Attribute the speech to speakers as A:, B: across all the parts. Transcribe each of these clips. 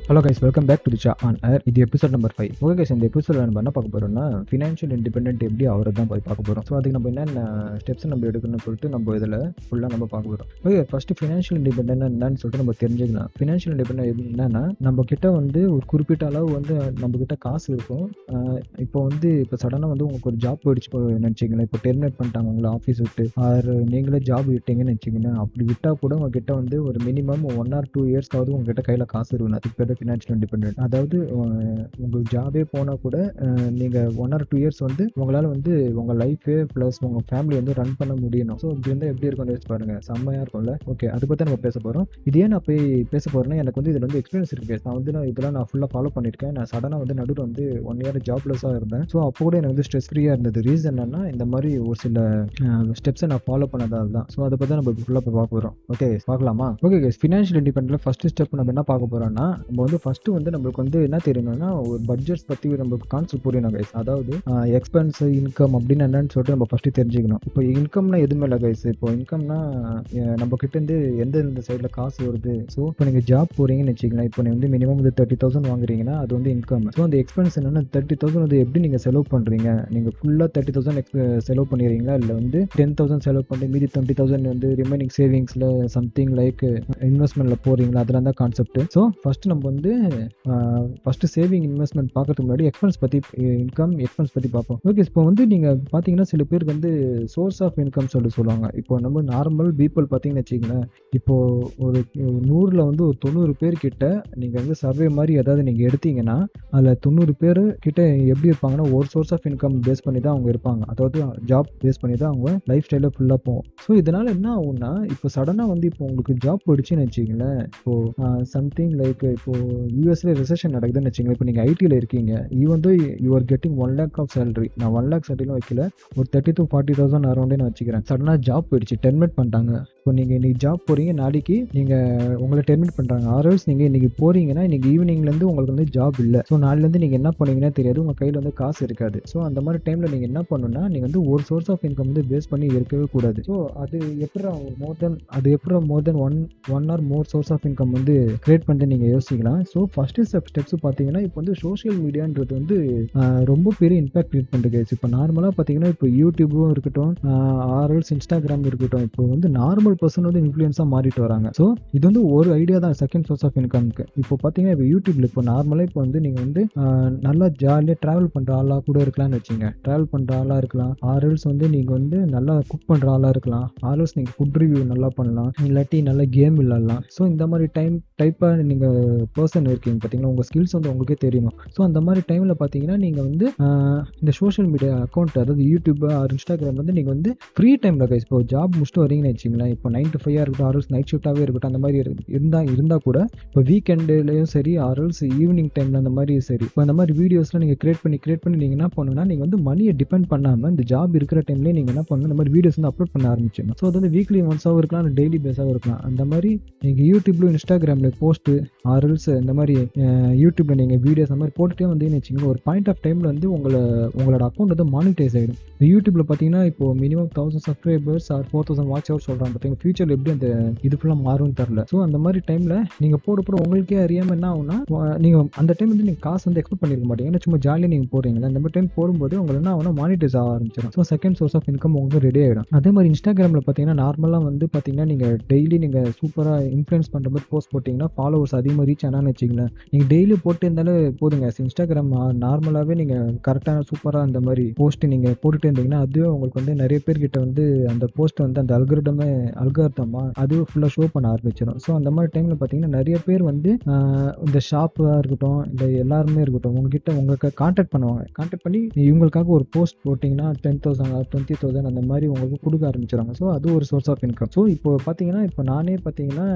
A: Hello guys, welcome back to the on air. இது episode number 5. Okay guys, இந்த எபிசோட நம்ம என்ன பார்க்க போறோம்னா ஃபினான்ஷியல் இண்டிபெண்டன்ட் எப்படி ஆகிறது தான் போய் பார்க்க போகிறோம். ஸோ அதுக்கு நம்ம என்னென்ன ஸ்டெப்ஸ் நம்ம எடுக்கணும்னு சொல்லிட்டு நம்ம இதில் ஃபுல்லாக நம்ம பார்க்க போகிறோம். ஓகே, ஃபர்ஸ்ட் ஃபினான்ஷியல் இண்டிபெண்டன்ட் என்னன்னு சொல்லிட்டு நம்ம தெரிஞ்சுக்கலாம். ஃபினான்ஷியல் இண்டிபெண்டன்ட் என்னன்னா, நம்ம கிட்ட வந்து ஒரு குறிப்பிட்ட அளவு வந்து நம்ம கிட்ட காசு இருக்கும். இப்போ சடனாக வந்து உங்களுக்கு ஒரு ஜாப் போயிடுச்சு நினச்சிங்களேன். இப்போ டெர்மினேட் பண்ணிட்டாங்க உங்களை ஆஃபீஸ் விட்டு, ஆறு நீங்களே ஜாப் விட்டீங்கன்னு வச்சுக்கோங்க. அப்படி விட்டால் கூட உங்ககிட்ட வந்து ஒரு மினிமம் 1 or 2 இயர்ஸ்க்காவது உங்ககிட்ட கையில் காசு இருக்கணும். அதுக்கு பேர் ஃபினான்ஷியல் இண்டிபெண்டன்ட். அதாவது உங்களுக்கு ஜாபே போனால் கூட நீங்கள் 1 or 2 இயர்ஸ் வந்து உங்களால் வந்து உங்கள் லைஃபே ப்ளஸ் உங்கள் ஃபேமிலி வந்து ரன் பண்ண முடியணும். ஸோ இப்படி இருந்தால் எப்படி இருக்கும்னு யோசிச்சு பாருங்கள், செம்மையாக இருக்கும்ல. ஓகே, அதை பற்றி நம்ம பேச போகிறோம். இது ஏன் நான் போய் பேச போகிறேன்னா, எனக்கு வந்து இதில் வந்து எக்ஸ்பீரியன்ஸ் இருக்குது. இதெல்லாம் நான் ஃபுல்லாக ஃபாலோ பண்ணியிருக்கேன். நான் சடனாக வந்து நடுவில் வந்து 1 year ஜாப்லெஸ்ஸாக இருந்தேன். ஸோ அப்போ கூட எனக்கு வந்து ஸ்ட்ரெஸ் ஃப்ரீயாக இருந்தது. ரீசன் என்னன்னா, இந்த மாதிரி ஒரு சில ஸ்டெப்ஸை நான் ஃபாலோ பண்ணதால் தான். ஸோ அதை பற்றி நம்ம ஃபுல்லாக போய் பார்க்க போகிறோம். ஓகே, பார்க்கலாமா? ஓகே கைஸ், ஃபினான்ஷியல் இண்டிபெண்டன்ட்ல ஃபர்ஸ்ட் ஸ்டெப் நம்ம என்ன பார்க்க போகிறோம்னா, நம்ம வந்து ஃபர்ஸ்ட் வந்து நம்மளுக்கு வந்து என்ன தெரியணும்னா, ஒரு பட்ஜெட்ஸ் பற்றி நம்மளுக்கு கான்செப்ட் புரியணும் கைஸ். அதாவது எக்ஸ்பென்ஸ், இன்கம் அப்படின்னு என்னன்னு சொல்லிட்டு நம்ம ஃபர்ஸ்ட் தெரிஞ்சுக்கணும். இப்போ இன்கம்னா எதுவுமே இல்லை கைஸ். இப்போ இன்கம்னா நம்ம கிட்ட இருந்து எந்த சைடில் காசு வருது. ஸோ இப்போ நீங்கள் ஜாப் போறீங்கன்னு வச்சுக்கலாம். இப்போ நீங்கள் வந்து மினிமம் வந்து 30,000 வாங்குறீங்கன்னா அது வந்து இன்கம். ஸோ அந்த எக்ஸ்பென்ஸ் என்னன்னா, 30,000 வந்து எப்படி நீங்கள் செலவு பண்ணுறீங்க. நீங்கள் ஃபுல்லாக 30,000 செலவு பண்ணிடுறீங்களா, இல்லை வந்து 10,000 செலவு பண்ணி மீதி 20,000 வந்து ரிமைனிங் சேவிங்ஸில் சம்திங் லைக் இன்வெஸ்ட்மெண்ட்டில் போகிறீங்களா, அதெல்லாம் தான் கான்செப்ட். ஸோ ஃபர்ஸ்ட் நம்ம வந்து ஃபர்ஸ்ட் சேவிங் இன்வெஸ்ட்மெண்ட் பார்க்கறதுக்கு முன்னாடி எக்ஸ்பென்ஸ் பற்றி, இன்கம் எக்ஸ்பென்ஸ் பற்றி பார்ப்போம். ஓகே, இப்போ வந்து நீங்கள் பார்த்தீங்கன்னா சில பேருக்கு வந்து சோர்ஸ் ஆஃப் இன்கம் சொல்லுவாங்க. இப்போ நம்ம நார்மல் பீப்புள் பார்த்தீங்கன்னு வச்சுக்கோங்களேன். இப்போ ஒரு 100ல் வந்து ஒரு 90 பேர் கிட்ட நீங்கள் வந்து சர்வே மாதிரி ஏதாவது நீங்கள் எடுத்தீங்கன்னா, அதில் 90 பேர் கிட்ட எப்படி இருப்பாங்கன்னா, ஒரு சோர்ஸ் ஆஃப் இன்கம் பேஸ் பண்ணி தான் அவங்க இருப்பாங்க. அதாவது ஜாப் பேஸ் பண்ணி தான் அவங்க லைஃப் ஸ்டைலில் ஃபுல்லாக போகும். ஸோ இதனால் என்ன ஆகும்னா, இப்போ சடனாக வந்து இப்போ உங்களுக்கு ஜாப் போயிடுச்சுன்னு வச்சுக்கோங்களேன். இப்போது சம்திங் லைக் இப்போது யூஎஸ்ல ரிசெஷன் நடக்குதுன்னு வச்சுக்கோங்க. இப்போ நீங்கள் ஐடியில் இருக்கீங்க, even though you are getting 1 lakh of salary. நான் 1 lakh சேலரிலாம் வைக்கல, ஒரு 30,000 to 40,000 அரௌண்டே நான் வச்சுக்கிறேன். சடனாக ஜாப் போயிடுச்சு, டெர்மினேட் பண்ணிட்டாங்க. இப்போ நீங்கள் இன்னைக்கு ஜாப் போகிறீங்க, நாளைக்கு நீங்கள் உங்களை டெர்மினேட் பண்ணுறாங்க. ஆர்எல்ஸ் நீங்கள் இன்றைக்கி போகிறீங்கன்னா, இன்றைக்கி ஈவினிங்லேருந்து உங்களுக்கு வந்து ஜாப் இல்லை. ஸோ நாளிலேருந்து நீங்கள் என்ன பண்ணுவீங்கன்னா தெரியாது, உங்கள் கையில் வந்து காசு இருக்காது. ஸோ அந்த மாதிரி டைமில் நீங்கள் என்ன பண்ணணும்னா, நீங்கள் வந்து ஒரு சோர்ஸ் ஆஃப் இன்கம் வந்து பேஸ் பண்ணி இருக்கவே கூடாது. ஸோ அது எப்படி more then one or more source of income வந்து கிரியேட் பண்ணிட்டு நீங்கள் யோசிக்கலாம். ஸோ ஃபஸ்ட்டு ஸ்டெப்ஸ் பார்த்தீங்கன்னா, இப்போ வந்து சோஷியல் மீடியான்றது வந்து ரொம்ப பெரிய இம்பாக்ட் கிரியேட் பண்ணுறது. இப்போ நார்மலாக பார்த்தீங்கன்னா, இப்போ யூடியூபும் இருக்கட்டும், ஆர்எல்ஸ் இன்ஸ்டாகிராம் இருக்கட்டும், இப்போ வந்து நார்மல் பர்சன் வந்து இன்ஃப்ளூயன்ஸாக மாறிட்டு வராங்க. ஸோ இது வந்து ஒரு ஐடியா தான், செகண்ட் சோர்ஸ் ஆஃப் இன்கம்க்கு. இப்போ பார்த்தீங்கன்னா, இப்போ யூடியூப்ல இப்போ நார்மலாக இப்போ வந்து நீங்கள் வந்து நல்லா ஜாலியாக ட்ராவல் பண்ணுற ஆளாக கூட இருக்கலாம்னு வச்சுங்க. ட்ராவல் பண்ணுற ஆளாக இருக்கலாம். ஆர்எல்ஸ் வந்து நீங்கள் வந்து நல்லா குக் பண்ணுற ஆளாக இருக்கலாம். ஆர்எல்ஸ் நீங்கள் ஃபுட் ரிவ்யூ நல்லா பண்ணலாம், இல்லாட்டி நல்லா கேம் விளாட்லாம். ஸோ இந்த மாதிரி டைப்பாக நீங்கள் பர்சன் இருக்கீங்க பார்த்தீங்கன்னா, உங்கள் ஸ்கில்ஸ் வந்து உங்களுக்கே தெரியணும். ஸோ அந்த மாதிரி டைமில் பார்த்தீங்கன்னா, நீங்கள் வந்து இந்த சோஷியல் மீடியா அக்கௌண்ட், அதாவது யூடியூப் ஆர் இன்ஸ்டாகிராம் வந்து நீங்கள் வந்து ஃப்ரீ டைமில் கைஸ், இப்போ ஜாப் முடிச்சுட்டு வரீங்கன்னு வச்சிங்களேன். இப்போ 9 to 5 இருக்கட்டும், ஆர்எல்ஸ் நைட் ஷிஃப்டாகவே இருக்கட்டும், அந்த மாதிரி இருந்தால் கூட இப்போ வீக்கெண்டுலேயும் சரி, ஆர்எல்ஸ் ஈவினிங் டைமில் அந்த மாதிரி சரி, இப்போ அந்த மாதிரி வீடியோஸ்லாம் நீங்கள் கிரியேட் பண்ணி நீங்கள் என்ன பண்ணணும்னா, நீங்கள் வந்து மணியை டிபெண்ட் பண்ணாமல் இந்த ஜாப் இருக்கிற டைம்லேயே நீங்கள் என்ன பண்ணணும், இந்த மாதிரி வீடியோஸ் வந்து அப்லோட் பண்ண ஆரம்பிச்சிடணும். ஸோ அது வந்து வீக்லி ஒன்ஸாகவும் இருக்கலாம், டெய்லி பேஸாகவும் இருக்கலாம். அந்த மாதிரி நீங்கள் யூடியூப்ல இன்ஸ்டாகிராமில் போஸ்ட்டு ஆர்எல்ஸ் இந்த மாதிரி யூடியூப்ல நீங்கள் வீடியோஸ் அந்த மாதிரி போட்டுகிட்டே வந்தீங்கன்னு வச்சுக்கோங்க, ஒரு பாயிண்ட் ஆஃப் டைமில் வந்து உங்களோட அக்கௌண்ட் வந்து மானிட்டைஸ் ஆகிடும். யூடியூப்ல பார்த்தீங்கன்னா, இப்போ minimum 1000 subscribers or 4,000 watch hours சொல்கிறாங்க பார்த்தீங்கன்னா, ஃபியூச்சரில் எப்படி அந்த இது ஃபுல்லாக மாறும்னு தெரில. ஸோ அந்த மாதிரி டைமில் நீங்கள் போட உங்களுக்கே அறியாமல் என்ன ஆகும்னா, நீங்கள் அந்த டைம் வந்து நீங்கள் காசு வந்து எக்ஸ்பெக்ட் பண்ணிருக்க மாட்டீங்க. ஏன்னா சும்மா ஜாலியாக நீங்கள் போடுறீங்களா, அந்த மாதிரி டைம் போடும்போது உங்களுக்கு என்ன ஆகும்னா, மானிட்டைஸ் ஆக ஆரம்பிச்சிடும். So second source of income உங்களுக்கு ரெடி ஆகிடும். அதே மாதிரி இன்ஸ்டாகிராமில் பார்த்தீங்கன்னா, நார்மலாக வந்து பார்த்தீங்கன்னா, நீங்கள் டெய்லி நீங்கள் சூப்பராக இன்ஃப்ளூயன்ஸ் பண்ணுற மாதிரி போஸ்ட் போட்டிங்கன்னா, ஃபாலோவர்ஸ் அதிகமாக ரீச் ஆனான்னு வச்சிங்களேன். நீங்கள் டெய்லி போட்டு இருந்தாலே போதுங்க. இன்ஸ்டாகிராம் நார்மலாகவே நீங்கள் கரெக்டான சூப்பராக அந்த மாதிரி போஸ்ட் நீங்கள் போட்டுகிட்டே இருந்தீங்கன்னா, அதுவே உங்களுக்கு வந்து நிறைய பேர்கிட்ட வந்து அந்த போஸ்ட் வந்து அந்த அல்காரிதமா அதுவே ஃபுல்லாக ஷோ பண்ண ஆரம்பிச்சிடும். ஸோ அந்த மாதிரி டைமில் பார்த்தீங்கன்னா, நிறைய பேர் வந்து இந்த ஷாப்பாக இருக்கட்டும், இந்த எல்லாருமே இருக்கட்டும், உங்களுக்கு கான்டாக்ட் பண்ணுவாங்க. கான்டாக்ட் பண்ணி இவங்களுக்காக ஒரு போஸ்ட் போட்டிங்கன்னா 10,000 20,000 அந்த மாதிரி உங்களுக்கு கொடுக்க ஆரம்பிச்சிடுறாங்க. ஸோ அது ஒரு சோர்ஸ் ஆஃப் இன்கம். ஸோ இப்போ பார்த்தீங்கன்னா, இப்போ நானே பார்த்தீங்கன்னா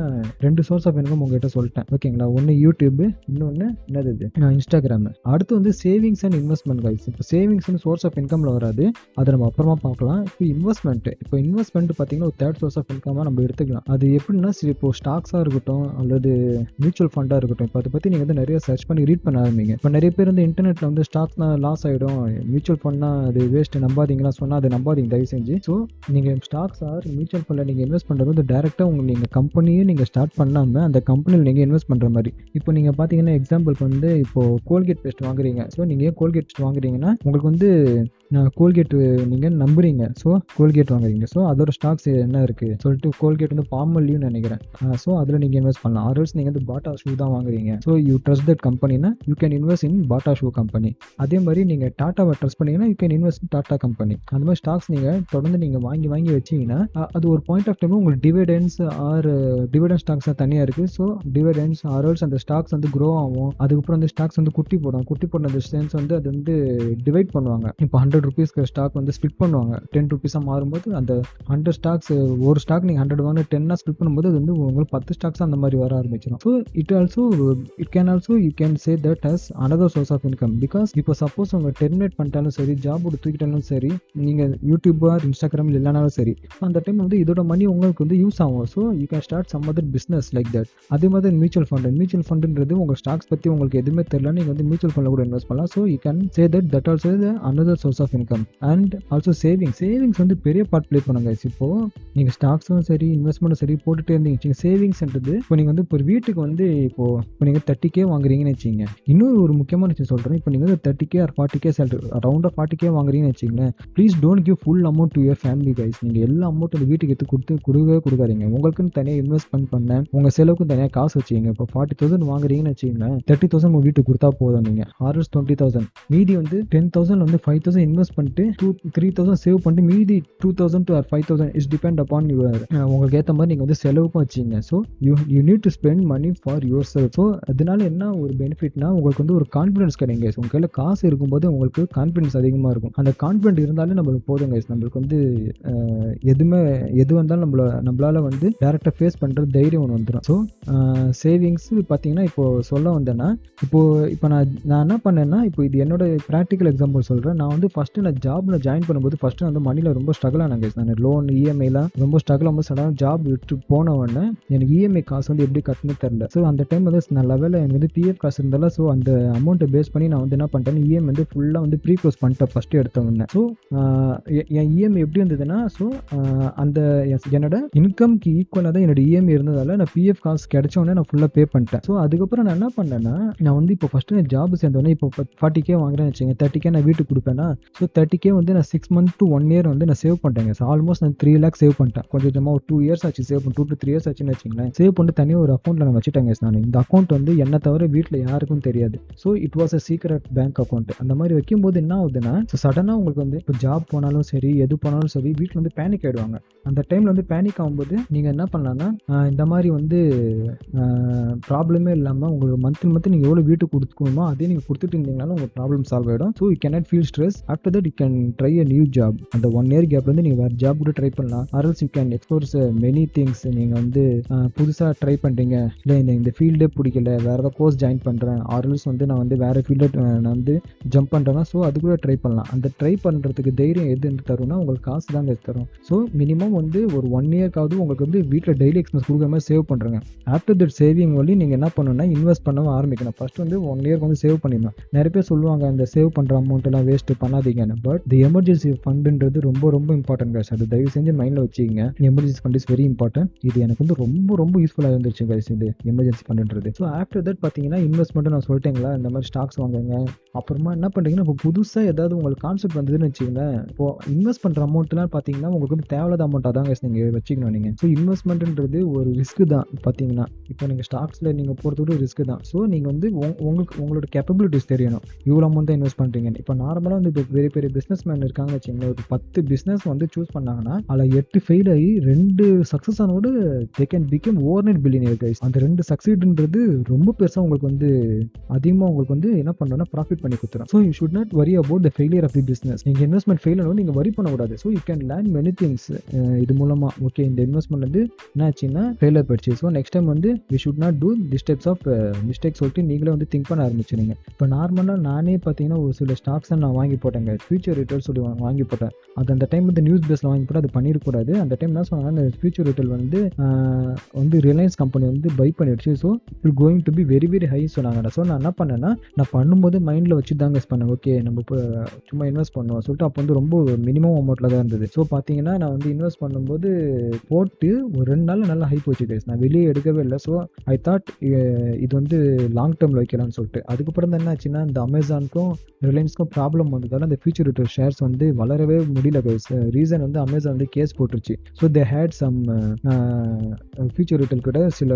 A: 2 சோர்ஸ் ஆஃப் இன்கம் உங்ககிட்ட சொல்லிட்டேன். ஓகேங்களா? ஒன்று யூடியூப், இன்னொன்று என்னது இன்ஸ்டாகிராம். அடுத்து வந்து சேவிங்ஸ் அண்ட் இன்வெஸ்ட்மெண்ட் கைஸ். இப்போ சேவிங்ஸ் சோர்ஸ் ஆஃப் இன்கம்ல வராது, அதை நம்ம அப்புறமா பார்க்கலாம். இப்போ இன்வெஸ்ட்மெண்ட் பார்த்தீங்கன்னா, ஒரு தேர்ட் சோர்ஸ் ஆஃப் இன்கமாக நம்ம எடுத்துக்கலாம். அது எப்படின்னா, இப்போ ஸ்டாக்ஸாக இருக்கட்டும் அல்லது மியூச்சுவல் ஃபண்டாக இருக்கட்டும், இப்போ அதை பற்றி நீங்கள் வந்து நிறைய சர்ச் பண்ணி ரீட் பண்ண ஆரம்பிங்க. இப்போ நிறைய பேர் வந்து இன்டர்நெட்டில் வந்து ஸ்டாக்ஸ்னா லாஸ் ஆகிடும், மியூச்சுவல் ஃபண்ட்னா அது வேஸ்ட், நம்பாதீங்களா சொன்னால் அதை நம்பாதீங்க தயவு செஞ்சு. ஸோ நீங்கள் ஸ்டாக்ஸ் ஆர் மியூச்சுவல் ஃபண்டில் நீங்கள் இன்வெஸ்ட் பண்ணுறது வந்து டேரெக்டாக நீங்கள் கம்பெனியே நீங்கள் ஸ்டார்ட் பண்ணாமல் அந்த கம்பெனியில் நீங்கள் இன்வெஸ்ட் பண்ணுற மாதிரி. இப்போ நீங்கள் பார்த்தீங்கன்னா எக்ஸாம்பிளுக்கு வந்து இப்போ கோல்கேட் பேஸ்ட் வாங்குறீங்க. ஸோ நீங்கள் கோல்கேட் பேஸ்ட் வாங்குறீங்கன்னா உங்களுக்கு வந்து கோல்கேட் நீங்கள் நம்புறீங்க. ஸோ கோல்கேட் வாங்குறீங்க. ஸோ அதோட ஸ்டாக்ஸ் என்ன இருக்குது சொல்லிட்டு கோல்கேட் வந்து பாமல்லையும் நினைக்கிறேன். ஸோ அதில் நீங்கள் இன்வெஸ்ட் பண்ணலாம். ஆர்எல்ஸ் நீங்கள் வந்து பாட்டா ஷூ தான் வாங்குறீங்க. ஸோ யூ ட்ரஸ்ட் தட் கம்பெனினா you can invest in Bata shoe company. அதே மாதிரி நீங்கள் டாட்டாவை ட்ரஸ்ட் பண்ணீங்கன்னா you can invest in Tata company. அந்த மாதிரி ஸ்டாக்ஸ் நீங்கள் தொடர்ந்து நீங்கள் வாங்கி வச்சிங்கன்னா அது ஒரு பாயிண்ட் ஆஃப் டைம் உங்களுக்கு டிவிடெண்ட்ஸ் ஆர் டிவிடெண்ட் ஸ்டாக்ஸ் தனியாக இருக்குது. ஸோ டிவிடெண்ட்ஸ் ஆர்எல்ஸ் அந்த ஸ்டாக்ஸ் வந்து க்ரோ ஆகும். அதுக்கப்புறம் அந்த ஸ்டாக்ஸ் வந்து குட்டி போடும் அந்த சென்ஸ் வந்து அது வந்து டிவைட் பண்ணுவாங்க. இப்போ 100 rupees ஸ்டாக் வந்து ஸ்பிட் பண்ணுவாங்க. 10 rupees மாறும்போது அந்த 100 ஸ்டாக்ஸ் ஒரு ஸ்டாக் நீங்கள் 100 வாங்க 10 ஸ்பிட் பண்ணும்போது அது வந்து உங்களுக்கு 10 ஸ்டாக்ஸ் அந்த மாதிரி வர ஆரம்பிச்சிடும். So it can also you can say that as another source of income. Because இப்போ சப்போஸ் உங்க டெர்மினேட் பண்ணிட்டாலும் சரி, ஜாப் தூக்கிட்டாலும் சரி, நீங்கள் யூடியூப் ஆர் இன்ஸ்டாகிராம் இல்லைனாலும் சரி, அந்த டைம் வந்து இதோட மணி உங்களுக்கு வந்து யூஸ் ஆகும். So you can start some other business like that. அதே மாதிரி மியூச்சுவல் ஃபண்டுன்றது உங்கள் ஸ்டாக்ஸ் பற்றி உங்களுக்கு எதுவுமே தெரியல, நீங்கள் வந்து மியூச்சுவல் ஃபண்டில் கூட இன்வெஸ்ட் பண்ணலாம். So you can say that also another source of income. And also savings வந்து பெரிய பார்ட் ப்ளே பண்ணுங்க. இப்போ நீங்கள் ஸ்டாக்ஸும் சரி இன்வெஸ்ட்மெண்ட்டும் சரி போட்டுகிட்டே இருந்தீங்க. சேவிங்ஸ்ன்றது இப்போ நீங்கள் வந்து இப்போ வீட்டுக்கு வந்து இப்போ நீங்கள் 30K வாங்குறீங்கன்னு வச்சிங்க. இன்னொரு ஒரு முக்கியமான விஷயம் சொல்கிறேன். இப்போ நீங்கள் வந்து 30K or 40K salary அரௌண்டாக 40K வாங்குறீங்கன்னு வச்சிங்களேன். Please don't give full amount to your family guys. நீங்கள் எல்லா அமௌண்ட் அந்த வீட்டுக்கு எடுத்து கொடுக்காதீங்க. உங்களுக்குன்னு தனியாக இன்வெஸ்ட்மெண்ட் பண்ண உங்கள் செலவுக்கும் தனியாக காசு வச்சிங்க. இப்போ 40,000 வாங்குறீங்கன்னு வச்சிங்களேன், 30,000 உங்கள் வீட்டுக்கு கொடுத்தா போதும். நீங்கள் ஆர்எஸ் 20,000 மீதி வந்து 10,000 வந்து 5,000 இன்வெஸ்ட் பண்ணிட்டு 3,000 சேவ் பண்ணிட்டு மீதி 2,000 to 5,000 is depend upon your உங்களுக்கு ஏற்ற மாதிரி நீங்கள் வந்து செலவுக்கும் வச்சிங்க. So you need to spend money for yourself. So அதனால என்ன ஒரு பெனிஃபிட்னா உங்களுக்கு வந்து ஒரு கான்ஃபிடன்ஸ் கிடைக்கும். உங்கள் கையில் காசு இருக்கும்போது உங்களுக்கு கான்ஃபிடன்ஸ் அதிகமாக இருக்கும். அந்த கான்ஃபிடென்ட் இருந்தாலே நம்மளுக்கு போதும் கைஸ். நம்மளுக்கு வந்து எது வந்தாலும் நம்மளால வந்து டேரெக்டாக ஃபேஸ் பண்ணுற தைரியம் ஒன்று வந்துடும். ஸோ சேவிங்ஸ் பார்த்தீங்கன்னா இப்போ சொல்ல வந்தேன்னா இப்போ நான் என்ன பண்ணேன்னா இப்போ இது என்னோட ப்ராக்டிக்கல் எக்ஸாம்பிள் சொல்கிறேன். நான் வந்து ஃபஸ்ட்டு நான் ஜாப்ல ஜாயின் பண்ணும்போது ஃபஸ்ட்டு நான் வந்து மணியில் ரொம்ப ஸ்ட்ரகிள் ஆனேன் கைஸ். நான் லோன் இஎம்ஐலாம் ரொம்ப ஸ்ட்ரகிள் ஆகும்போது சடனாக ஜாப் விட்டு போன உடனே எனக்கு இஎம்ஐ காசு வந்து எப்படி கட்டணும்னு தெரில. ஸோ அந்த டைம் வந்து நான் லெவலில் எனக்கு வந்து பிஎஃப் காசு இருந்தாலும் ஸோ அந்த அமௌண்ட்டை பேஸ் பண்ணி நான் வந்து என்ன பண்ணிட்டேன், இஎம்ஐ வந்து ஃபுல்லாக வந்து ப்ரீ க்ளோஸ் பண்ணிட்டேன் ஃபஸ்ட்டு எடுத்த உடனே. ஸோ என் இஎம்ஐ எப்படி இருந்ததுன்னா ஸோ அந்த என்னோட இன்கம்க்கு ஈக்குவலாக தான் என்னோட இஎம்ஐ இருந்ததால் நான் பிஎஃப் காசு கிடைச்ச உடனே நான் ஃபுல்லாக பே பண்ணிட்டேன். ஸோ அதுக்கப்புறம் நான் என்ன பண்ணேன்னா நான் வந்து இப்போ ஃபஸ்ட்டு நான் ஜாப் சேர்ந்தோடனே இப்போ 40K வாங்குறேன்னு வச்சுங்க, 30K நான் வீட்டுக்கு கொடுப்பேன்னா ஸோ 30K வந்து நான் 6 months to 1 year வந்து நான் சேவ் பண்ணிட்டேங்க. ஸோ ஆல்மோஸ்ட் நான் 3 lakhs சேவ் பண்ணிட்டேன். கொஞ்சமாக ஒரு 2 years ஆச்சு சேவ் பண்ணி 2 to 3 years ஆச்சுன்னு வச்சுங்களேன். சேவ் பண்ணிட்டு தனியாக ஒரு அக்கௌண்ட்டில் நான் வச்சுட்டேங்க. நான் இந்த அக்கௌண்ட் வந்து என்ன தவிர வீட்டில் யாருக்கும் தெரியாது. So it was a secret bank account. அந்த மாதிரி வைக்கும்போது என்ன ஆகுதுன்னா ஸோ சடனாக உங்களுக்கு வந்து இப்போ ஜாப் போனாலும் சரி எது போனாலும் சரி வீட்டில் வந்து பேனிக் ஆகிடுவாங்க. அந்த டைமில் வந்து பேனிக் ஆகும்போது நீங்கள் என்ன பண்ணலான்னா இந்த மாதிரி வந்து ப்ராப்ளமே இல்லாமல் உங்களுக்கு மந்த் நீங்கள் எவ்வளோ வீட்டுக்கு கொடுத்துக்கணுமோ அதே நீங்கள் கொடுத்துட்டு இருந்தீங்கனாலும் உங்கள் ப்ராப்ளம் சால்வ் ஆகிடும். So you cannot feel stress. After that you can try a new job. அந்த 1 year கேப்ல வந்து நீங்கள் வேறு ஜாப் கூட ட்ரை பண்ணலாம். Or else you can explore many things. நீங்கள் வந்து புதுசாக ட்ரை பண்ணுறீங்க, இல்லை இந்த ஃபீல்டே பிடிக்கல வேறு ஏதாவது கோர்ஸ் ஜாயின் பண்ணுறேன், ஆர்எல்ஸ் வந்து நான் வந்து வேறு ஃபீல்டை நான் வந்து ஜம்ப் பண்ணுறேன்னா ஸோ அது கூட ட்ரை பண்ணலாம். அந்த ட்ரை பண்ணுறதுக்கு தைரியம் எது தரும்னா உங்களுக்கு காசு தாங்க தரும். ஸோ மினிமம் வந்து ஒரு 1 yearக்காவது உங்களுக்கு வந்து வீட்டில் டெய்லி எக்ஸ்பென்ஸ் கொடுக்குற மாதிரி சேவ் பண்ணுறேங்க. ஆஃப்டர் தட் சேவிங் வழி நீங்கள் என்ன பண்ணணும்னா இன்வெஸ்ட் பண்ணவும் ஆரம்பிக்கணும். ஃபர்ஸ்ட் வந்து 1 year வந்து சேவ் பண்ணிடணும். நிறைய பேர் சொல்லுவாங்க இந்த சேவ் பண்ணுற அமௌண்ட் எல்லாம் வேஸ்ட் பண்ணாதீங்கன்னு. பட் தி எமர்ஜென்சி ஃபண்டுன்றது ரொம்ப ரொம்ப இம்பார்ட்டன்ட் கைஸ். அது தயவு செஞ்சு மைண்டில் வச்சுக்கிங்க. Emergency fund is very important. இது எனக்கு வந்து ரொம்ப ரொம்ப யூஸ்ஃபுல்லாக இருந்துச்சு கைஸ் இது எமர்ஜென்சி ஃபண்டுன்றது. ஸோ ஆஃப்டர் தட் பார்த்தீங்கன்னா இன்வெஸ்ட்மெண்ட்டு நான் சொல்லிட்டேங்களா, இந்த மாதிரி ஸ்டாக்ஸ் வாங்குங்க. அப்புறமா என்ன பண்ணுறீங்கன்னா இப்போ புதுசாக ஏதாவது உங்களுக்கு கான்செப்ட் வந்ததுன்னு வச்சுக்கோங்களேன். இப்போ இன்வெஸ்ட் பண்ணுற அமௌண்ட்லாம் பார்த்தீங்கன்னா உங்களுக்கு வந்து தேவையில்லாத அமௌண்ட்டாக தான் கைஸ் நீங்கள் வச்சுக்கணும். நீங்கள் ஸோ இன்வெஸ்ட்மெண்ட்ன்றது ஒரு ரிஸ்க் தான். பார்த்தீங்கன்னா இப்போ நீங்கள் ஸ்டாக்ஸில் நீங்கள் போகிறதோட ரிஸ்க் தான். ஸோ நீங்கள் வந்து உங்களோட கேப்பபிலிட்டிஸ் தெரியணும். இவ்வளோ அமௌண்ட் தான் இன்வெஸ்ட் பண்ணுறீங்க. இப்போ நார்மலாக வந்து இப்போ பெரிய பெரிய பிஸ்னஸ் மேன் இருக்காங்க வச்சுங்களேன். ஒரு 10 பிஸ்னஸ் வந்து சூஸ் பண்ணாங்கன்னா அதில் 8 ஃபெயில் ஆகி 2 success anode they can become overnight billionaire guys. அந்த 2 சக்சீடுன்றது ரொம்ப பெருசாக உங்களுக்கு வந்து அதிகமாக உங்களுக்கு வந்து என்ன பண்ணணும்னா ப்ராஃபிட் பண்ணி கொடுத்துரும். So you should not worry about the failure of the business. நீங்கள் இன்வெஸ்ட்மெண்ட் ஃபெயில் ஆனோடு நீங்கள் வரி பண்ணக்கூடாது. So you can learn many things இது மூலமாக. ஓகே இந்த இன்வெஸ்ட்மெண்ட் வந்து என்ன ஆச்சுன்னா ஃபெயிலியர் போயிடுச்சு. ஸோ நெக்ஸ்ட் டைம் வந்து we should not do this types of mistake சொல்லிட்டு நீங்களே வந்து திங்க் பண்ண ஆரம்பிச்சிருங்க. இப்போ நார்மலாக நானே பார்த்தீங்கன்னா ஒரு சில ஸ்டாக்ஸை நான் வாங்கி போட்டேங்க. ஃபியூச்சர் ரிட்டர்ன் சொல்லி வாங்கி போட்டேன். அது அந்த டைம் வந்து நியூஸ் பேஸில் வாங்கி போட்டு அது பண்ணிடக்கூடாது. அந்த டைம் என்ன சொன்னாங்க, அந்த ஃபியூச்சர் ரிட்டர்ன் வந்து ரிலையன்ஸ் கம்பெனி வந்து பை பண்ணிடுச்சு. So it going to be very very high சொன்னாங்க. ஸோ நான் என்ன பண்ணேன்னா நான் பண்ணும்போது மைண்டில் வச்சு தாங்க பண்ணேன். ஓகே நம்ம இப்போ சும்மா இன்வெஸ்ட் பண்ணுவோம் சொல்லிட்டு அப்போ வந்து ரொம்ப மினிமம் அமௌண்ட்டில் தான் இருந்தது. ஸோ பார்த்தீங்கன்னா நான் வந்து இன்வெஸ்ட் பண்ணும்போது போட்டு ஒரு 2 நாள் நல்லா ஹை போச்சு கைஸ். நான் வெளியே எடுக்கவே இல்லை. இல்லை. ஸோ ஐ தாட் இது வந்து லாங் டேர்மில் வைக்கலாம்னு சொல்லிட்டு. அதுக்கப்புறம் தான் என்ன ஆச்சுன்னா, இந்த அமேசானுக்கும் ரிலையன்ஸ்க்கும் ப்ராப்ளம் வந்ததால் அந்த ஃபியூச்சர் ரிட்டர்ன் ஷேர்ஸ் வந்து வளரவே முடியல கைஸ். ரீசன் வந்து அமேசான் வந்து கேஸ் போட்டுருச்சு. So they had some future return கிட்ட சில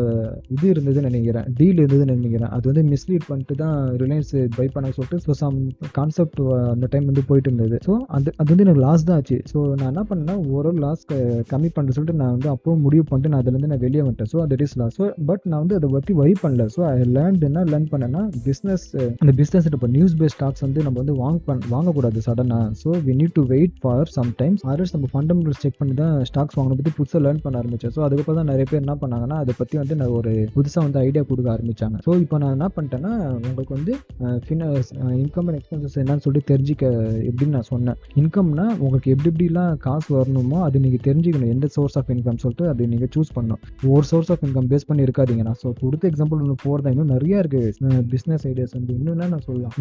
A: இது இருந்ததுன்னு நினைக்கிறேன், டீல் இருந்ததுன்னு நினைக்கிறேன். அது வந்து மிஸ்லீட் பண்ணிட்டு தான் ரிலையன்ஸ் பை பண்ண சொல்லிட்டு ஸோ சம் கான்செப்ட் அந்த டைம் வந்து போயிட்டு இருந்தது. ஸோ அது வந்து எனக்கு லாஸ் தான் ஆச்சு. ஸோ நான் என்ன பண்ணேன்னா, ஓரளவு லாஸ் கம்மி பண்ணுற சொல்லிட்டு நான் வந்து அப்போ முடிவு பண்ணிட்டு நான் அதுலேருந்து நான் வெளியே வந்துட்டேன். So that is loss. So but நான் வந்து அதை பற்றி வரி பண்ணல. ஸோ ஐ லேர்ன் பண்ணேன்னா பிஸ்னஸ், அந்த பிஸ்னஸ் இப்போ நியூஸ் பேஸ்ட் ஸ்டாக்ஸ் வந்து நம்ம வந்து வாங்கக்கூடாது சடனாக. So we need to wait for some times. ஆர்எஸ் நம்ம ஃபண்டமெண்டல்ஸ் செக் பண்ணி தான் ஸ்டாக்ஸ் வாங்கின பற்றி புதுசாக லேர்ன் பண்ண ஆரம்பிச்சேன். ஸோ அதுக்கப்புறம் தான் நிறைய பேர் என்ன பண்ணாங்கன்னா, அதை பற்றி வந்து நான் ஒரு புதுசாக வந்து ஐடியா கொடுக்க ஆரம்பிச்சாங்க. ஸோ இப்போ நான் என்ன பண்ணிட்டேன்னா, உங்களுக்கு வந்து இன்கம் அண்ட் எக்ஸ்பென்சஸ் என்னன்னு சொல்லிட்டு தெரிஞ்சிக்க எப்படின்னு நான் சொன்னேன். இன்கம்னா உங்களுக்கு எப்படிலாம் காசு வரணுமோ அது நீங்கள் தெரிஞ்சுக்கணும், எந்த சோர்ஸ் ஆஃப் இன்கம் சொல்லிட்டு அது நீங்கள் சூஸ் பண்ணணும். ஒரு சோர்ஸ் ஆஃப் இன்கம் பேஸ் பண்ணி இருக்காதீங்க. நான் கொடுத்த எக்ஸாம்பிள் ஒன்று போகிறதா, இன்னும் நிறைய இருக்குது பிஸ்னஸ் ஐடியாஸ் வந்து. இன்னும் நான் சொல்லலாம்,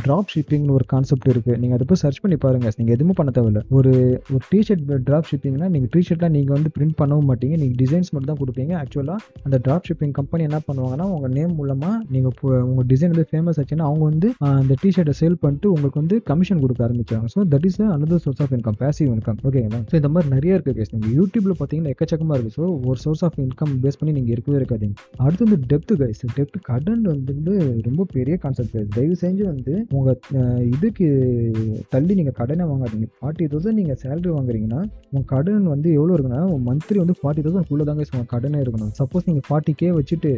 A: ட்ராப் ஷிப்பிங்னு ஒரு கான்செப்ட் இருக்குது. நீங்கள் அதை போய் சர்ச் பண்ணி பாருங்கள். நீங்கள் எதுவுமே பண்ண தேவையில்லை. ஒரு டிஷர்ட் ட்ராப் ஷிப்பிங்னா நீங்கள் டிஷர்ட்லாம் நீங்கள் வந்து பிரிண்ட் பண்ணவும் மாட்டீங்க, நீங்கள் டிசைன்ஸ் மட்டும் தான் கொடுப்பீங்க. ஆக்சுவலாக அந்த ட்ராப் ஷிப்பிங் கம்பெனி என்ன பண்ணுவாங்கன்னா, உங்கள் நேம் மூலமாக நீங்கள் உங்கள் டிசைன் வந்து ஃபேமஸ் ஆச்சுன்னா அவங்க வந்து அந்த டிஷர்ட்டை சேல் பண்ணிட்டு உங்களுக்கு வந்து கமிஷன் கொடுக்க ஆரம்பிச்சாங்க. So that is another source of income, passive income. ஓகேங்களா? ஸோ இந்த மாதிரி நிறைய இருக்குது கேஸ். நீங்கள் யூடியூப்ல பார்த்தீங்கன்னா எக்கச்சக்கமாக இருக்குது. ஸோ ஒரு சோர்ஸ் ஆஃப் இன்கம் பேஸ் பண்ணி நீங்கள் இருக்கவே இருக்காதீங்க. அடுத்து வந்து டெப்த் கைஸ். டெப்த் கடன் வந்து ரொம்ப பெரிய கான்செப்ட் கைஸ். தயவு செஞ்சு வந்து உங்கள் இதுக்கு தள்ளி நீங்கள் கடனை வாங்காதீங்க. 40,000 நீங்கள் சேலரி வாங்குறீங்கன்னா உங்கள் கடன் வந்து எவ்வளோ இருக்குன்னா, மந்த்லி வந்து 40,000 தாங்க உங்கள் கடனே இருக்கணும். சப்போஸ் நீங்கள் 40K வச்சுட்டு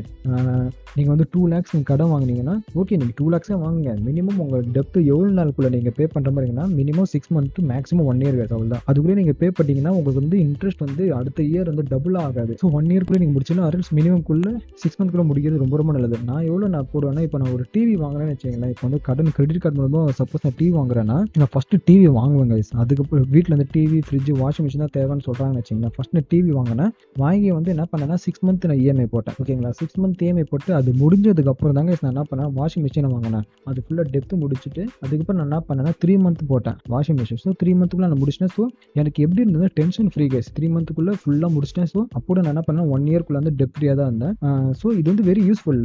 A: நீங்கள் வந்து 2 lakhs நீங்கள் கடன் வாங்கினீங்கன்னா, ஓகே நீங்கள் 2 lakhs வாங்குங்க. மினிமம் உங்கள் டெப்த் எவ்வளோ நாளுக்குள்ளே நீங்கள் பே பண்ணுற மாதிரிங்கன்னா, minimum 6 months maximum 1 year guys. அவ்வளோதான். அதுக்குள்ளே நீங்கள் பே பண்ணிட்டீங்கன்னா உங்களுக்கு வந்து இன்ட்ரெஸ்ட் வந்து அடுத்த இயர் வந்து டபுள் ஆகாது. ஸோ 1 yearக்குள்ளே நீங்கள் முடிச்சிடலாம். அரல்ஸ் மினிமம்குள்ளே 6 monthsக்குள்ளே முடிக்கிறது ரொம்ப ரொம்ப நல்லது. நான் எவ்வளோ நான் போடுவேன்னா, இப்போ நான் ஒரு டிவி வாங்குறேன்னு வச்சுக்கங்களேன். இப்போ வந்து கடன் கிரெடிட் கார்டு மூலமாக சப்போஸ் நான் டிவி வாங்குறேன்னா, நான் ஃபஸ்ட்டு டிவி வாங்குவேன் கைஸ். அதுக்கப்புறம் வீட்டில் வந்து டிவி, ஃப்ரிட்ஜ், வாஷிங் மிஷின் தான் தேவைன்னு சொல்கிறாங்கன்னு வச்சுக்கோங்களேன். ஃபஸ்ட் நான் டிவி வாங்கினேன். வாங்கி வந்து என்ன பண்ணேன்னா 6 months நான் இஎம்ஐ போட்டேன். ஓகேங்களா? 6 months இஎம்ஐ போட்டு அது முடிஞ்சதுக்கு அப்புறம் தாங்க நான் என்ன பண்ணேன், வாஷிங் மிஷினை வாங்கினேன். அது ஃபுல்லாக டெப்த் முடிச்சுட்டு அதுக்கப்புறம் நான் என்ன பண்ணேன்னா 3 months போட்டேன் வாஷிங் மிஷின். ஸோ 3 monthsக்குள்ளே நான் முடிச்சிட்டேன். ஸோ எனக்கு எப்படி இருந்தது, டென்ஷன் ஃப்ரீ கைஸ். 3 monthsக்குள்ளே ஃபுல்லாக முடிச்சிட்டேன். ஸோ அப்போ நான் என்ன பண்ணேன், 1 yearக்குள்ளே வந்து டெப்ட் ஃப்ரீயாக தான் இருந்தேன். ஸோ இது வந்து வெரி யூஸ்ஃபுல்.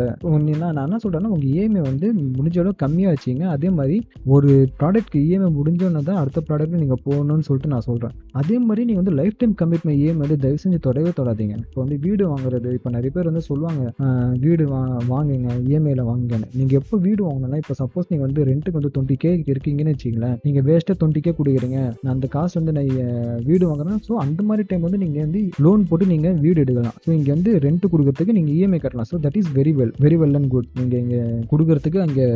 A: நான் என்ன சொல்கிறேன்னா, உங்கள் இஎம்ஐ வந்து முடிஞ்ச அளவு கம்மியாக வச்சிங்க. அதே மாதிரி ஒரு ப்ராடக்ட்க்கு இஎம்ஐ முடிஞ்சோன்னா தான் அடுத்த ப்ராடக்ட் நீங்கள் போகணும்னு சொல்லிட்டு நான் சொல்கிறேன். அதே மாதிரி நீங்கள் வந்து லைஃப் டைம் கமிட்மெண்ட் இஎம்ஐ வந்து தயவு செஞ்சு தொடவே தொடாதீங்க. இப்போ வந்து வீடு வாங்குறது, இப்போ நிறைய பேர் வந்து சொல்லுவாங்க வீடு வாங்குங்க இஎம்ஐயில் வாங்குங்கன்னு. நீங்கள் எப்போ வீடு வாங்கணும்னா, இப்போ சப்போஸ் நீங்கள் வந்து ரெண்ட்டுக்கு வந்து 20K இருக்கீங்கன்னு வச்சுங்களேன், நீங்கள் வேஸ்ட்டாக 20K கொடுக்குறீங்க, நான் அந்த காசு வந்து நான் வீடு வாங்குறேன். ஸோ அந்த மாதிரி டைம் வந்து நீங்கள் வந்து லோன் போட்டு நீங்கள் வீடு எடுக்கலாம். ஸோ இங்கே வந்து ரெண்ட் கொடுக்கறதுக்கு நீங்கள் இஎம்ஐ கட்டலாம். So that is very well and good. நீங்கள் இங்கே கொடுக்கறதுக்கு அங்கே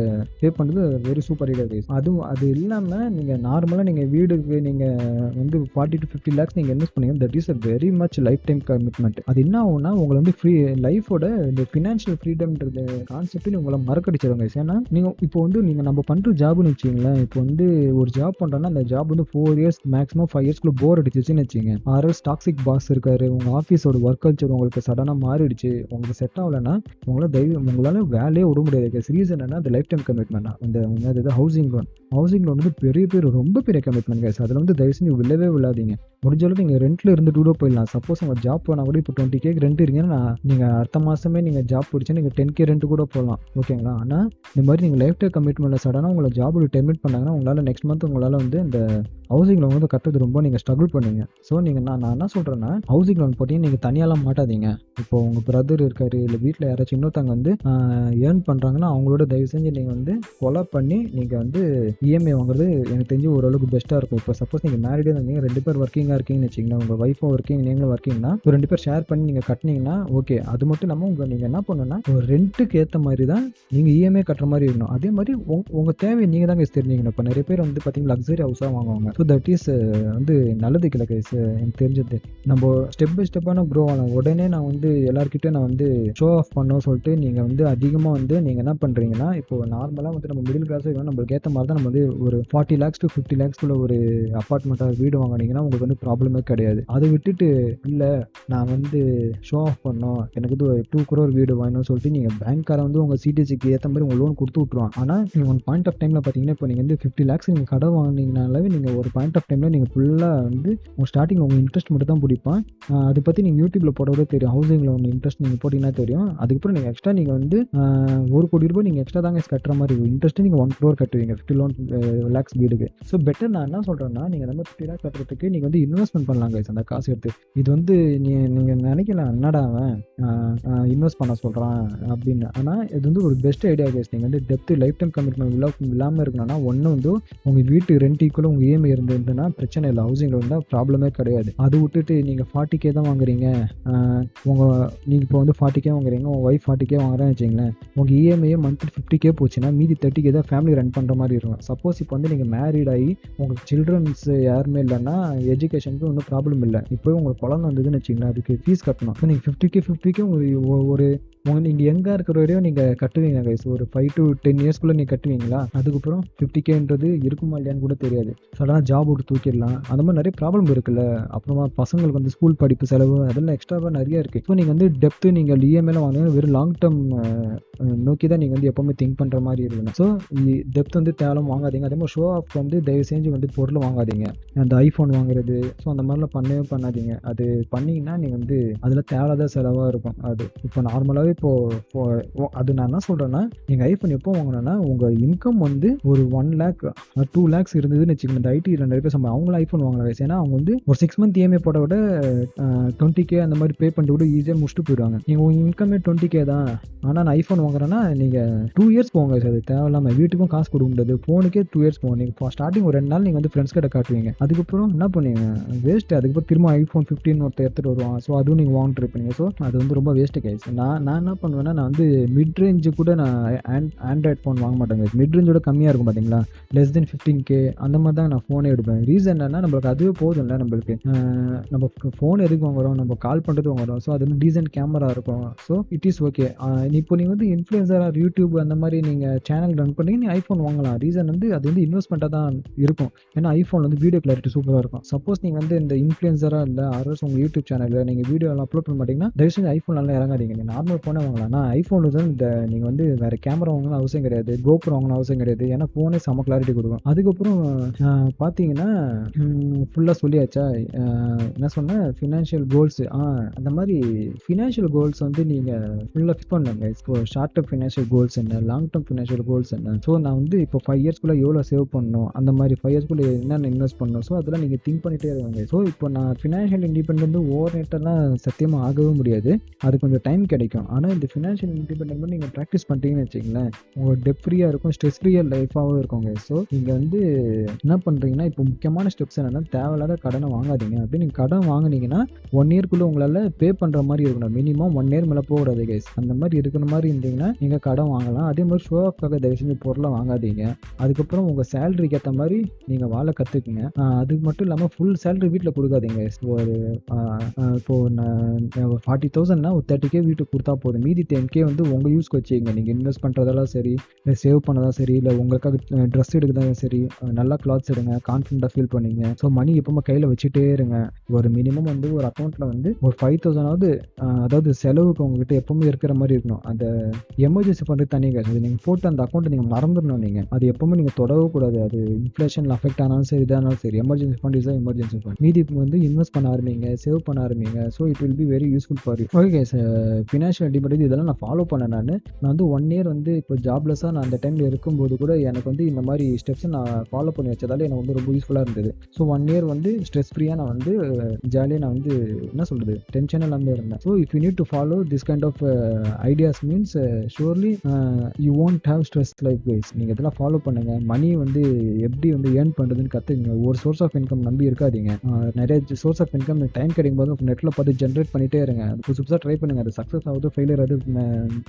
A: பே பண்ணுறது வெரி சூப்பர் ஐடியா கைஸ். அது இல்லாமல் நீங்கள் நார்மலாக நீங்கள் வீடுக்கு நீங்கள் வந்து 40 to 50 lakhs நீங்கள் இன்வெஸ்ட் பண்ணீங்க, that is a very much life time commitment. அது என்ன ஆகும்னா, உங்களை வந்து ஃப்ரீ லைஃபோட இந்த ஃபினான்ஷியல் ஃப்ரீடம்ன்றது கான்செப்ட் உங்களை மறக்கடிச்சிருவாங்க. ஏன்னா நீங்கள் இப்போ வந்து நீங்கள் நம்ம பண்ணுற ஜாப்னு வச்சிங்களேன், இப்போ வந்து ஒரு ஜாப் பண்ணுறோன்னா அந்த ஜாப் வந்து 4 years மேக்ஸிமம் 5 yearsக்குள்ள போர் அடிச்சிச்சுன்னு வச்சுங்க. ஆர்எல்ஸ் டாக்ஸிக் பாஸ் இருக்காரு, உங்கள் ஆஃபீஸோட ஒர்க் கல்ச்சர் உங்களுக்கு சடனாக மாறிடுச்சு, உங்களுக்கு செட் ஆகலைன்னா உங்களால் வேலையே விட முடியாது. ரீசன் என்னன்னா, அது லைஃப் டைம் கமிட்மெண்ட். அந்த ஹவுசிங் லோன் வந்து பெரிய ரொம்ப பெரிய கமிட்மெண்ட் கைஸ். அதில் வந்து தயவு செஞ்சு விழாதீங்க. முடிஞ்ச அளவுக்கு நீங்கள் ரெண்ட்டில் இருந்து டூடோ போயிடலாம். சப்போஸ் உங்கள் ஜாப் போனால் கூட இப்போ 20K ரெண்ட் இருக்கீங்கன்னா, நீங்கள் அடுத்த மாதமே நீங்கள் ஜாப் பிடிச்சா நீங்கள் 10K ரெண்ட் கூட போகலாம். ஓகேங்களா? ஆனால் இந்த மாதிரி நீங்கள் லைஃப் டைம் கமிட்மெண்ட்டில் சடனாக உங்களை ஜாப் டெர்மினேட் பண்ணாங்கன்னா, உங்களால் நெக்ஸ்ட் மந்த் உங்களால் வந்து இந்த ஹவுசிங் லோன் வந்து கட்டுறது ரொம்ப நீங்கள் ஸ்ட்ரகிள் பண்ணுவீங்க. ஸோ நீங்கள் நான் என்ன சொல்கிறேன்னா, ஹவுசிங் லோன் போட்டிங்க நீங்கள் தனியாலாம் மாட்டாதீங்க. இப்போ உங்கள் பிரதர் இருக்காரு, இல்லை வீட்டில் யாராச்சும் இன்னொருத்தவங்க வந்து ஏர்ன் பண்ணுறாங்கன்னா அவங்களோட தயவு செஞ்சு நீங்கள் வந்து கொலை பண்ணி நீங்கள் வந்து இஎம்ஐ வாங்குறது எனக்கு தெரிஞ்சு ஓரளவுக்கு பெஸ்ட்டாக இருக்கும். இப்போ சப்போஸ் நீங்கள் மேரிடே இருந்தீங்க, 2 பேர் ஒர்க்கிங்காக இருக்கீங்கன்னு வச்சிங்கன்னா, உங்கள் ஒய்ஃபும் ஒர்க்கிங் நீங்களும் ஒர்க்கிங்னா, 2 பேர் ஷேர் பண்ணி நீங்கள் கட்டினீங்கன்னா ஓகே. அது மட்டும் இல்லாமல் நீங்கள் என்ன பண்ணணும்னா, ஒரு ரெண்ட்டுக்கு ஏற்ற மாதிரி தான் நீங்கள் இஎம்ஐ கட்டுற மாதிரி இருக்கணும். அதே மாதிரி உங்கள் தேவையை நீங்கள் தான் தெரிஞ்சுக்கணும். இப்போ நிறைய பேர் வந்து பார்த்தீங்கன்னா லக்ஸரி ஹவுஸாக வாங்குவாங்க. ஸோ தட் இஸ் வந்து நல்லது இல்லை கைஸ். எனக்கு தெரிஞ்சது நம்ம ஸ்டெப் பை ஸ்டெப்பான க்ரோ ஆகலாம். உடனே நான் வந்து எல்லாருக்கிட்டையும் நான் வந்து ஷோ ஆஃப் பண்ணோம் சொல்லிட்டு நீங்கள் வந்து அதிகமாக வந்து நீங்கள் என்ன பண்ணுறீங்கன்னா, இப்போ நார்மலாக வந்து நம்ம மிடில் கிளாஸாக இருக்கணும், நம்மளுக்கு ஏற்ற மாதிரி தான் நம்ம வந்து ஒரு 40 lakhs to 50 lakhsக்குள்ள ஒரு அப்பார்ட்மெண்ட்டாக வீடு வாங்கினீங்கன்னா உங்களுக்கு வந்து ப்ராப்ளமே கிடையாது. அதை விட்டுட்டு இல்லை நான் வந்து ஷோ ஆஃப் பண்ணோம், எனக்கு வந்து 2 crore வீடு வாங்கணும்னு சொல்லிட்டு நீங்கள் பேங்க்கார வந்து உங்கள் சிடிசிக்கு ஏற்ற மாதிரி உங்கள் லோன் கொடுத்து விட்ருவான். ஆனால் நீங்கள் ஒன் பாயிண்ட் ஆஃப் டைமில் பார்த்தீங்கன்னா, இப்போ நீங்கள் வந்து 50 lakhs நீங்கள் கடன் வாங்கினீங்கனாலே நீங்கள் ஒரு ஒரு பாயிண்ட் ஆஃப் டைமில் நீங்கள் ஃபுல்லாக வந்து உங்கள் ஸ்டார்டிங் உங்கள் இன்ட்ரெஸ்ட் மட்டும் தான் பிடிப்பான். அதை பற்றி நீங்கள் யூடியூப்பில் போட தெரியும். ஹவுசிங்கில் உங்கள் இன்ட்ரெஸ்ட் நீங்கள் போட்டிங்கன்னா தெரியும். அதுக்கப்புறம் நீங்கள் எக்ஸ்ட்ரா நீங்கள் வந்து ₹1,00,00,000 நீங்கள் எக்ஸ்ட்ரா தாங்க கட்டுற மாதிரி இருக்கும். இன்ட்ரெஸ்ட்டு நீங்கள் 1 crore கட்டுவீங்க 50 lakhs வீடுக்கு. ஸோ பெட்டர் நான் என்ன சொல்கிறேன்னா, நீங்கள் நம்ம 50 lakhs கட்டுறதுக்கு நீங்கள் வந்து இன்வெஸ்ட்மெண்ட் பண்ணலாம் கைஸ். அந்த காசு எடுத்து இது வந்து நீங்கள் நினைக்கலாம் என்னடா அவன் இன்வெஸ்ட் பண்ண சொல்கிறான் அப்படின்னு. ஆனால் இது வந்து ஒரு பெஸ்ட் ஐடியா கைஸ். நீங்கள் வந்து டெப்த் லைஃப் டைம் கமிட்மெண்ட் இல்லாமல் இருக்கணும்னா ஒன்று வந்து உங்கள் வீட்டு ரெண்ட் ஈக்குவலாக உங்கள் இஎம்ஐ இருந்ததுன்னா பிரச்சனை இல்லை. ஹவுசிங்கில் இருந்தால் ப்ராப்ளமே கிடையாது. அது விட்டுட்டு நீங்கள் 40K தான் வாங்குறீங்க, நீங்கள் இப்போ வந்து 40K வாங்குறீங்க, உங்கள் ஒய்ஃப் 40K வாங்குறான்னு வச்சிங்களேன், உங்கள் இஎம்ஐ மந்த்லி 50K போச்சுன்னா மீதி 30K தான் ஃபேமிலி ரன் பண்ணுற மாதிரி இருக்கும். சப்போஸ் இப்போ வந்து நீங்கள் மேரீட் ஆகி உங்களுக்கு சில்ட்ரன்ஸ் யாருமே இல்லைன்னா எஜுகேஷனுக்கு ஒன்றும் ப்ராப்ளம் இல்லை. இப்போ உங்களுக்கு குழந்தை வந்ததுன்னு வச்சிங்களேன், அதுக்கு ஃபீஸ் கட்டணும். ஸோ நீங்கள் 50K ஒரு நீங்கள் எங்கே இருக்கிற வரையும் நீங்கள் கட்டுவீங்க கைஸ். ஒரு 5 to 10 yearsக்குள்ளே நீங்கள் கட்டுவீங்களா? அதுக்கப்புறம் 50Kன்றது இருக்குமா இல்லையான்னு கூட தெரியாது. சடனாக ஜாப் விட்டு தூக்கிடலாம். அந்த மாதிரி நிறைய ப்ராப்ளம் இருக்குல்ல. அப்புறமா பசங்களுக்கு வந்து ஸ்கூல் படிப்பு செலவு அதெல்லாம் எக்ஸ்ட்ராவாக நிறைய இருக்குது. ஸோ நீங்கள் வந்து டெப்த்து நீங்கள் இஎம்ஐலாம் வாங்கினா வெறும் லாங் டேர்ம் நோக்கி தான் நீங்கள் வந்து எப்போவுமே திங்க் பண்ணுற மாதிரி இருக்கணும். ஸோ டெப்த் வந்து தேவலாம் வாங்காதீங்க. அதே மாதிரி ஷோ ஆஃப் வந்து தயவு செஞ்சு வந்து பொருள் வாங்காதீங்க. அந்த ஐஃபோன் வாங்குறது ஸோ அந்த மாதிரிலாம் பண்ணவே பண்ணாதீங்க. அது பண்ணிங்கன்னா நீங்கள் வந்து அதில் தேவையில்லாத செலவாக இருக்கும். அது இப்போ நார்மலாகவே அது நான் என்ன சொல்கிறேன்னா, நீங்கள் ஐஃபோன் எப்போ வாங்கினோன்னா உங்கள் இன்கம் வந்து ஒரு 1 lakh 2 lakhs இருந்ததுன்னு வச்சுக்கோங்க. இந்த ஐடியில் நிறைய பேர் அவங்களும் ஐஃபோன் வாங்கலாம். ஏன்னா அவங்க வந்து ஒரு 6 month இஎம்ஐ போட விட 20K அந்த மாதிரி பே பண்ணிட்டு கூட ஈஸியாக முடிச்சுட்டு போயிடுவாங்க. நீங்கள் உங்கள் இன்கமே 20K தான், ஆனால் நான் ஐஃபோன் வாங்குறேன்னா நீங்கள் 2 years போங்க சார். அது தேவையில்லாமல் வீட்டுக்கும் காசு கொடுக்க முடியாது, ஃபோனுக்கே 2 years போகும். நீங்கள் ஸ்டார்டிங் ஒரு 2 நாள் நீங்கள் வந்து ஃப்ரெண்ட்ஸ் கிட்ட காட்டுவீங்க, அதுக்கப்புறம் என்ன பண்ணுவீங்க வேஸ்ட்டு. அதுக்கப்புறம் திரும்ப ஐஃபோன் 15 ஒருத்தர் எடுத்துகிட்டு வருவான். ஸோ அதுவும் நீங்கள் வாங்கிட்டு இருப்பீங்க. ஸோ அது வந்து ரொம்ப வேஸ்ட்டு கைஸ். நான் என்ன பண்ணுவேன்னா, நான் வந்து மிட் ரேஞ்சு கூட நான் ஆண்ட்ராய்ட் ஃபோன் வாங்க மாட்டேங்க. மிட் ரேஞ்சோட கம்மியாக இருக்கும் பார்த்தீங்களா, less than 15K அந்த மாதிரி தான் நான் ஃபோனே எடுப்பேன். ரீசன் என்னன்னா, நம்மளுக்கு அதுவே போதும் இல்லை. நம்மளுக்கு நம்ம ஃபோன் எதுக்கு வாங்குறோம், நம்ம கால் பண்ணுறது வாங்குறோம். ஸோ அது வந்து டீசென்ட் கேமரா இருக்கும். So it is okay. இப்போ நீங்கள் வந்து இன்ஃப்ளூயன்சராக யூடியூப் அந்த மாதிரி நீங்கள் சேனல் ரன் பண்ணி நீங்கள் ஐஃபோன் வாங்கலாம். ரீசன் வந்து அது வந்து இன்வெஸ்ட்மெண்ட்டாக தான் இருக்கும். ஏன்னா ஐஃபோன் வந்து வீடியோ கிளாரிட்டி சூப்பராக இருக்கும். சப்போஸ் நீங்கள் வந்து இந்த இன்ஃப்ளூயன்சராக இல்லை அரசு உங்கள் யூடியூப் சேனலில் நீங்கள் வீடியோலாம் அப்லோட் பண்ண மாட்டீங்கன்னா தயவு செஞ்சு ஐஃபோன் நல்லா இறங்காதீங்க. நீங்கள் நார்மல் ஃபோனே வாங்கலாம். ஆனால் ஐஃபோனில் தான் நீங்கள் வந்து வேறு கேமரா வாங்கணும் அவசியம் கிடையாது, கோப்ரோ வாங்கணும் அவசியம் கிடையாது. ஏன்னா ஃபோனே செம்ம கிளாரிட்டி கொடுக்கும். அதுக்கப்புறம் பார்த்தீங்கன்னா ஃபுல்லாக சொல்லியாச்சா, என்ன சொன்னேன், ஃபினான்ஷியல் கோல்ஸ். அந்த மாதிரி ஃபினான்ஷியல் கோல்ஸ் வந்து நீங்கள் ஃபுல்லாக ஃபிக்ஸ் பண்ணுங்க. இப்போ ஷார்ட் டேர்ம் ஃபினான்ஷியல் கோல்ஸ் என்ன, லாங் டேர்ம் ஃபினான்ஷியல் கோல்ஸ் என்ன. ஸோ நான் வந்து இப்போ 5 yearsக்குள்ளே எவ்வளோ சேவ் பண்ணணும், அந்த மாதிரி 5 yearsக்குள்ளே என்னென்ன இன்வெஸ்ட் பண்ணணும். ஸோ அதெல்லாம் நீங்கள் திங்க் பண்ணிகிட்டே இருக்காங்க. ஸோ இப்போ நான் ஃபினான்ஷியல் இண்டிபெண்டன்ட் ஓவர் நைட்டெல்லாம் சத்தியமாக ஆகவே முடியாது. அது கொஞ்சம் டைம் கிடைக்கும். ஆனால் இந்த ஃபினான்ஷியல் இண்டிபெண்டன்ட் நீங்கள் ப்ராக்டிஸ் பண்ணிட்டீங்கன்னு வச்சிங்களேன், உங்கள் டெப் ஃப்ரீயாக இருக்கும், ஸ்ட்ரெஸ் ஃப்ரீயாக லைஃபாகவும் இருக்குங்க. ஸோ நீங்கள் வந்து என்ன பண்ணுறீங்கன்னா, இப்போ முக்கியமான ஸ்டெப்ஸ் என்னென்னா, தேவையில்லாத கடனை வாங்காதீங்க. அப்படி நீங்கள் கடன் வாங்கினீங்கன்னா 1 yearக்குள்ளே உங்களால் பே பண்ணுற மாதிரி இருக்கணும். மினிமம் 1 year மேலே போகக்கூடாது கைஸ். அந்த மாதிரி இருக்கிற மாதிரி இருந்தீங்கன்னா நீங்கள் கடன் வாங்கலாம். அதே மாதிரி ஷோ ஆஃப்காக தயவு செஞ்சு பொருளை வாங்காதீங்க. அதுக்கப்புறம் உங்கள் சேலரிக்கு ஏற்ற மாதிரி நீங்கள் வாழ கற்றுக்குங்க. அதுக்கு மட்டும் இல்லாமல் ஃபுல் சேலரி வீட்டில் கொடுக்காதீங்க. ஒரு இப்போது 40,000னா ஒரு 30K வீட்டுக்கு கொடுத்தா போதும். மீதி 10K வந்து உங்கள் யூஸ்க்கு வச்சுக்கோங்க. நீங்கள் இன்வெஸ்ட் பண்ணுறதெல்லாம் சரி, இல்லை சேவ் பண்ணதான் சரி, இல்லை உங்களுக்காக ட்ரெஸ் எடுக்கிறதாலும் சரி, நல்லா கிளாத்ஸ் எடுங்க, கான்ஃபிடென்ட்டாக ஃபீல் பண்ணிங்க. ஸோ மணி எப்பவுமே கையில் வச்சுட்டே இருங்க. ஒரு மினிமம் வந்து ஒரு அக்கௌண்ட்டில் வந்து ஒரு 5,000ஆவது அதாவது செலவுக்கு உங்ககிட்ட எப்பவுமே இருக்கிற மாதிரி இருக்கணும். அந்த எமர்ஜென்சி பண்ணுறது தனி காசு. அது நீங்கள் போட்டு அந்த அக்கௌண்ட்டை நீங்கள் மறந்துடணும். நீங்கள் அது எப்பவுமே நீங்கள் தொடவே கூடாது. அது இன்ஃப்ளேஷனில் அஃபெக்ட் ஆனாலும் சரி, இதானாலும் சரி, emergency fund is emergency fund. மீதி வந்து இன்வெஸ்ட் பண்ண ஆரம்பிங்க, சேவ் பண்ண ஆரம்பிங்க. So it will be very useful for you. Okay sir, financial independence இதெல்லாம் நான் ஃபாலோ பண்ணேன். நான் வந்து 1 year வந்து இப்போ ஜாப்லெஸ்ஸாக நான் அந்த டைமில் இருக்கும்போது கூட எனக்கு வந்து இந்த மாதிரி ஸ்டெப்ஸை நான் ஃபாலோ பண்ணி வச்சதால எனக்கு வந்து ரொம்ப யூஸ்ஃபுல்லாக இருந்தது. ஸோ 1 year வந்து ஸ்ட்ரெஸ் ஃப்ரீயாக நான் வந்து ஜாலியாக நான் வந்து என்ன சொல்கிறது டென்ஷன் எல்லாமே இருந்தேன். So if you need to follow this kind of ideas means surely you won't have stress life guys. நீங்கள் இதெல்லாம் ஃபாலோ பண்ணுங்கள். மணி வந்து எப்படி வந்து ஏர்ன் பண்ணுறதுன்னு கற்றுக்குங்க. ஒரு சோர்ஸ் ஆஃப் இன்கம் நம்பி இருக்காதீங்க. நிறைய சோர்ஸ் ஆஃப் இன்கம் டைம் கிடைக்கும் போது நெட்டில் பார்த்து ஜென்ரேட் பண்ணிகிட்டே இருங்க. அது புதுசு புதுசாக ட்ரை பண்ணுங்கள். அது சக்ஸஸ் ஆகுது ஃபெயிலியர் அது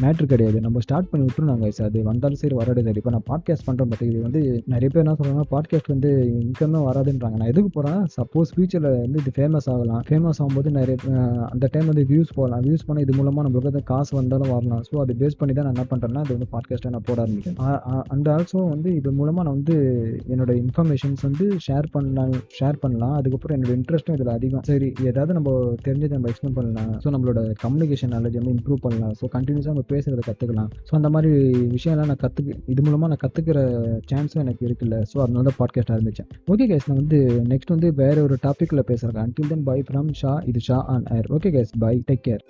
A: மேட்ரு கிடையாது. நம்ம ஸ்டார்ட் பண்ணி விட்டுருந்தாங்க guys. அது வந்தாலும் சரி வராது சரி. இப்போ நான் பாட்காஸ்ட் பண்ணுறேன் பட் இது வந்து நிறைய பேர் என்ன சொல்கிறாங்க, பாட்காஸ்ட் வந்து இன்கமே வராதுன்றாங்க. நான் எதுக்கு போகிறேன், சப்போஸ் ஃபியூச்சரில் வந்து இது ஃபேமஸ் ஆகலாம். ஃபேமஸ் ஆகும்போது நிறைய அந்த டைம் வந்து வியூஸ் போகலாம். வியூஸ் பண்ண இது மூலமாக நம்மளுக்கு வந்து காசு வந்தாலும் வரலாம். ஸோ அது பேஸ் பண்ணி தான் நான் என்ன பண்ணுறேன்னா அது வந்து பாட்காஸ்ட்டை நான் போட ஆரம்பிக்கிறேன். அண்ட் ஆல்சோ வந்து இது மூலமாக நான் வந்து என்னோட இன்ஃபர்மேஷன்ஸ் வந்து ஷேர் பண்ணலாம். அதுக்கப்புறம் என்னோட இன்ட்ரெஸ்ட்டும் இதில் அதிகம். சரி, ஏதாவது நம்ம தெரிஞ்சதை நம்ம எக்ஸ்பிளைன் பண்ணலாம். ஸோ நம்மளோட கம்யூனிகேஷன் நாலேஜ் வந்து இம்ப்ரூவ் பண்ணலாம். ஸோ கண்டினியூஸாக நம்ம பேசுகிறத கற்றுக்கலாம். ஸோ அந்த மாதிரி விஷயம்லாம் இது மூலமாக நான் கற்றுக்கிற சான்ஸும் எனக்கு இருக்குல்ல. ஸோ அதனால தான் பாட்காஸ்ட் ஆரம்பித்தேன். ஓகே கைஸ், நான் நெக்ஸ்ட் வேறு ஒரு டாப்பிக்கில் பேசுகிறேன். Until then bye from Sha. இது Sha on air. Okay guys, bye, take care.